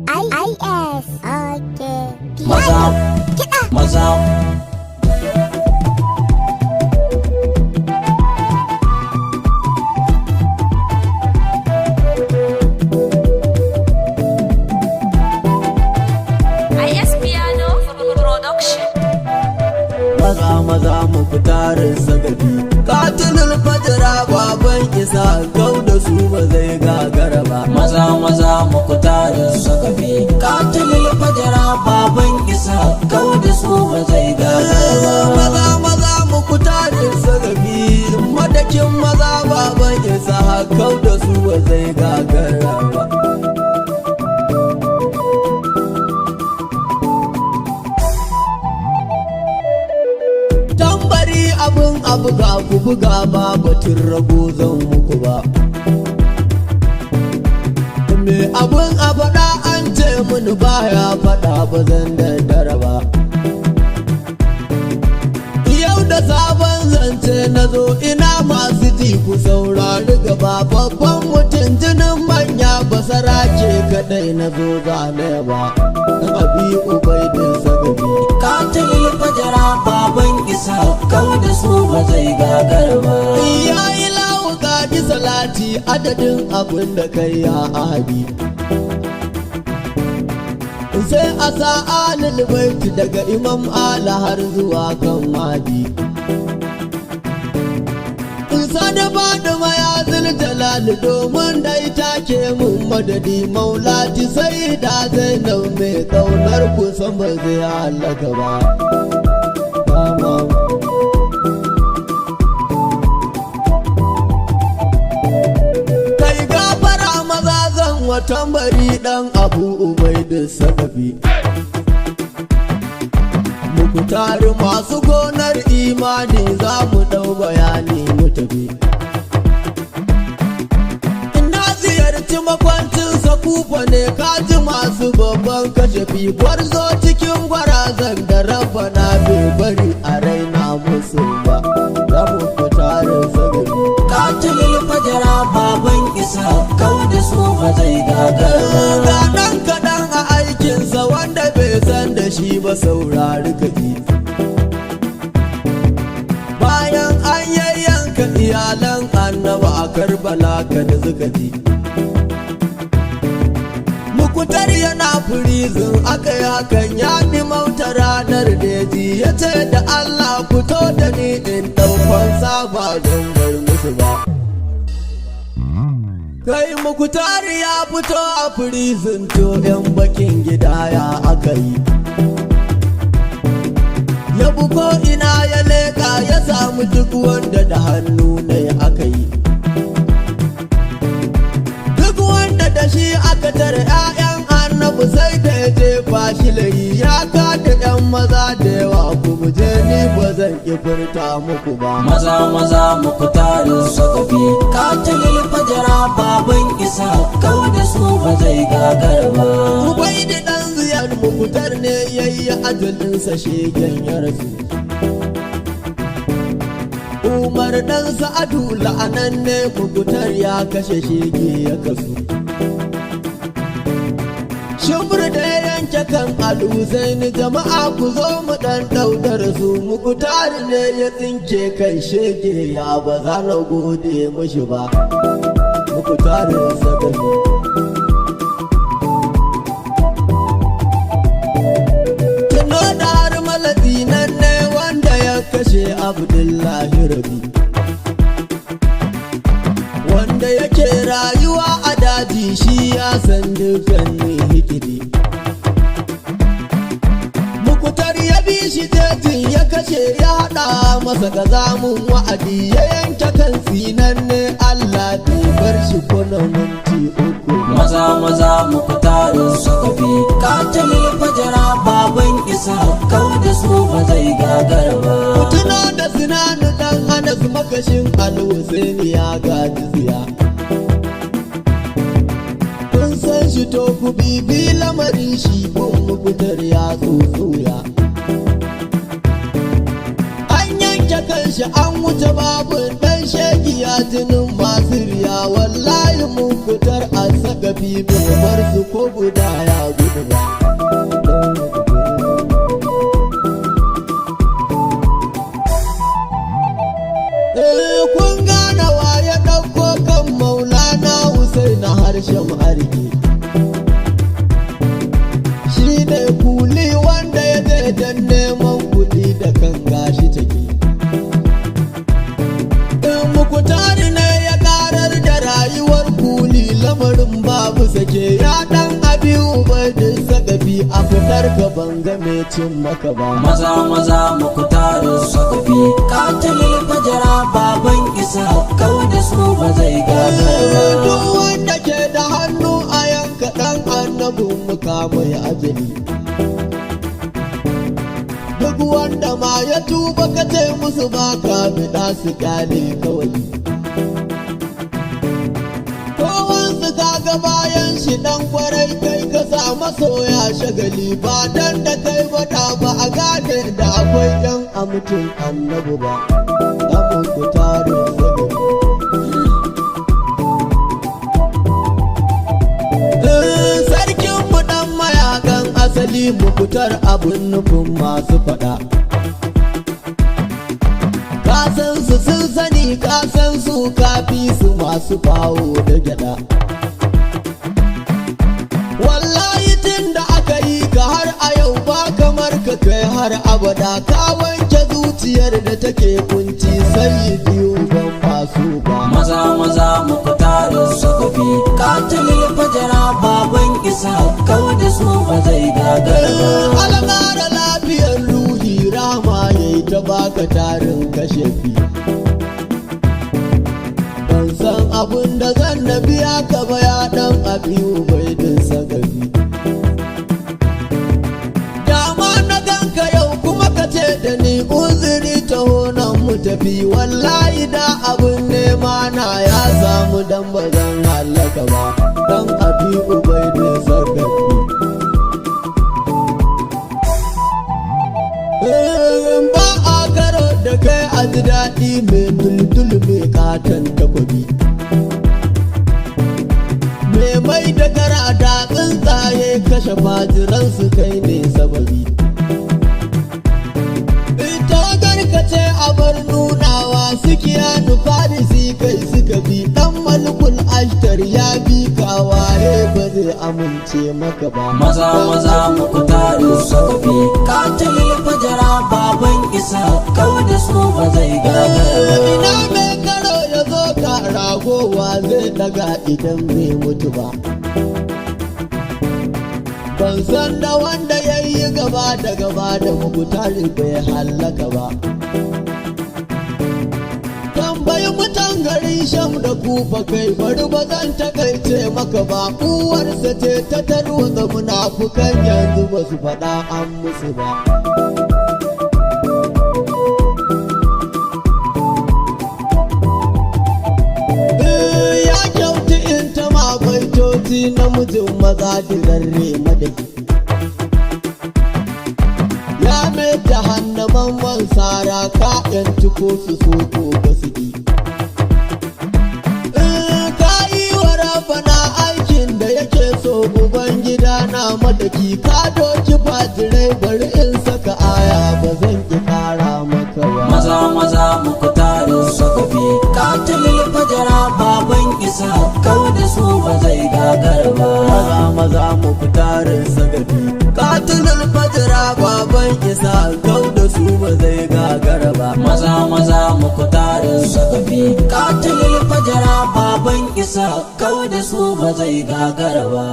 IS. Okay. Maza, maza. IS Piano Production. Maza mukhutar sakafi. Katilul fajira baban isa kau da su ba zai gagara ba. Maza mukhutar sakafi. Katilul fajira baban isa kau da su ba zai gagara ba. Maza mukhutar sakafi. Madakin maza baban isa kau da su ba zai gagara ba. Abin abu ga ku buga ba batun rago zan muku ba. Me abin a faɗa an ce mini baya faɗa ba zan daddara ba. Yau da sabon zance na zo ina masu ji ku saurari gaba. Babban mutum jinin manya basara ke kaɗai na zo zane ba. Dan abi ubaidin sagabi. Katilul fajara baban isa kau da su ba zai gagara ba. Ya yi lawu gaji salati adadin abin da kai ya ahadi. Sai a sa alil baiti daga imam ala har zuwa kan madi. Sada Fadima ya jalali domin da ita ke mun madadi maulati sai da Zainab mai kaunar kusan ba zai halaka ba. Kai gafara maza zan watan bari dan Abu Ubaidin sakafi. Mukhutar masu gonar imani za mu dau bayani mu tafi. Ina ziyarci makwancin sakufa ne kaji masu babban kashafi. Gwarzo cikin gwarazan da rabbana bai bari a raina musu ba. Za mu Mukhutar sagabi. Katilul fajara baban isa kau da su ba zai gagara. Ga ɗan kaɗan a aikinsa wanda bai san da shi ba saurari kaji. Bayan an yayyanka iyalan annaba a Karbala kan suka ji. Mukhutar yana firizin aka yi hakan ya mauta ranar da ya ji. Ya ce da Allah fito da ni in ɗaukan saba don bar musu ba. Kai Mukhutar ya fito a firizin to 'yan bakin gida ya aka yi. Ya buko ina ya leka ya samu duk wanda da hannu ne aka yi. Duk wanda da shi aka tare 'ya'yan annabi sai da ya jefa shi layi. Ya kada 'yan maza da yawa ku je ni ba zan ki furta muku ba. Maza Mukhutar sakafi. Katilul fajara baban isa kau da su ba zai gagara ba. Ubaidi dan Ziyad Mukhutar ne yayi ajalinsa shegen ya rasu. Umar dan Sa'adu la'anan ne Mukhutar ya kashe shege ya kasu. Shimur da ya yanke kan Al-Husaini jama'a ku zo mu dan daudar su. Mukhutar ne ya tsinke kan shege ya ba za na gode mushi ba. Mukhutar sagabi. Tuno da har maladinan ne wanda ya kashe Abdullahi Rabi. Wanda yake rayuwa a daji shi ya san dukkanin hikidi. Mukhutar ya bi shi jejin ya kashe ya haɗa masa gazamun wa'adi. Ya yanke kan tsinanne Allah bai bar shi kuna minti uku. Maza Mukhutar sakafi. Katilul fajara baban isa kau da su ba zai gagara ba. Tuna da sinanu dan Anas makashin Al-Husaini ya gaji tsiya. Kun san shi to ku bibi lamarin shi kun Mukhutar ya tsotsoya. An yanke kanshi an wuce babu dan shegiya jinin masu riya. Wallahi Mukhutar a sakafi bai bar su ko guda ya gudu ba. Kun gane wa ya ɗauko kan Maulana Hussein na harshen harke. Shi ne kuli wanda ya je don neman kuɗi da kan gashi take. Mukhutar ne ya ƙarar da rayuwar kuli, lamarin babu sake. Ya ɗan abi ubaidin sakafi, a fitar ka banga mai cin maka ba. Maza maza Mukhutar sakafi, katilil fajara baban isa, kau da su ba zai gagara. Duk wanda ke da hannu a yanka ɗan annabin muka mai ajali. Duk wanda ma ya tuba ka ce musu ba ka bida su kyale kawai. Kowansu ka ga bayan shi ɗan kwarai, kai ka sa masoya shagali. Ba dan da kai bada ba a gane da akwai ɗan amutin annabu ba. Ɗan Mukhutar sarkinmu ɗan mayakan asali, Mukhutar abin nufin masu faɗa. Kasan su sun sani, kasan su kafi su masu bawo da gyada. Wallahi tun da aka yi ka har a yau ba kamar ka kai har abada. Ka wanke zuciyar da take kunci, sai biyu ban faso ba. Maza maza Mukhutar sakafi, katilil fajara baban isa, kau da su ba zai gagara ba. Almara lafiyar ruhi, rama yayi ta baka tarin kashefi. Ban san abin da zan na biya ka ba ya ɗan abi ubaidin sakafi. Dama na ganka yau kuma ka ce da ni uzuri taho nan mu tafi. Wallahi da abin nema na ya samu, dan ba zan hallaka ba. Dan abi ubaidin sakafi. Ba a karo da kai a ji daɗi, mai duldul mai katon takwabi. Mai da kara da tsuntsaye, kashe fajiransu kai ne sababi. Ita garkace a bar nunawa, sukiya nufarisi kai suka bi. Ɗan malikul ashtar ya bi kawaye, ba zai amince maka ba. Maza maza Mukhutar sakafi, katilil fajara baban isa, kau da su ba zai gagara ba. Ina mai karo ya zo ka ragowa zai daga idan bai mutu ba. Ban san da wanda ya yi gaba da gaba da Mukhutar bai hallaka ba. Tambayi mutan gari Sham da Kufa kai, bari ba zan takaice maka ba. Uwarsa ce ta tarwatsa munafukan, yanzu ba su faɗa an musu ba. Ya kyauti in ta mabaitoci, namijin maza dirarre madaki. Ya mai da hannaman man sara, ka yanci ko su so ba su yi. Ka yi wa rabana aikin da yake so, Ubangida na madaki. Ka doki fajirai, bari in saka aya, ba zan ki kara maka ba. Maza maza Mukhutar sakafi, katilil fajara baban isa, kau da su ba zai gagara ba. Maza maza Mukhutar sakafi, katilil fajara baban isa, kau da su ba zai gagara ba. Maza maza Mukhutar sakafi, katilil fajara baban isa, kau da su ba zai gagara ba.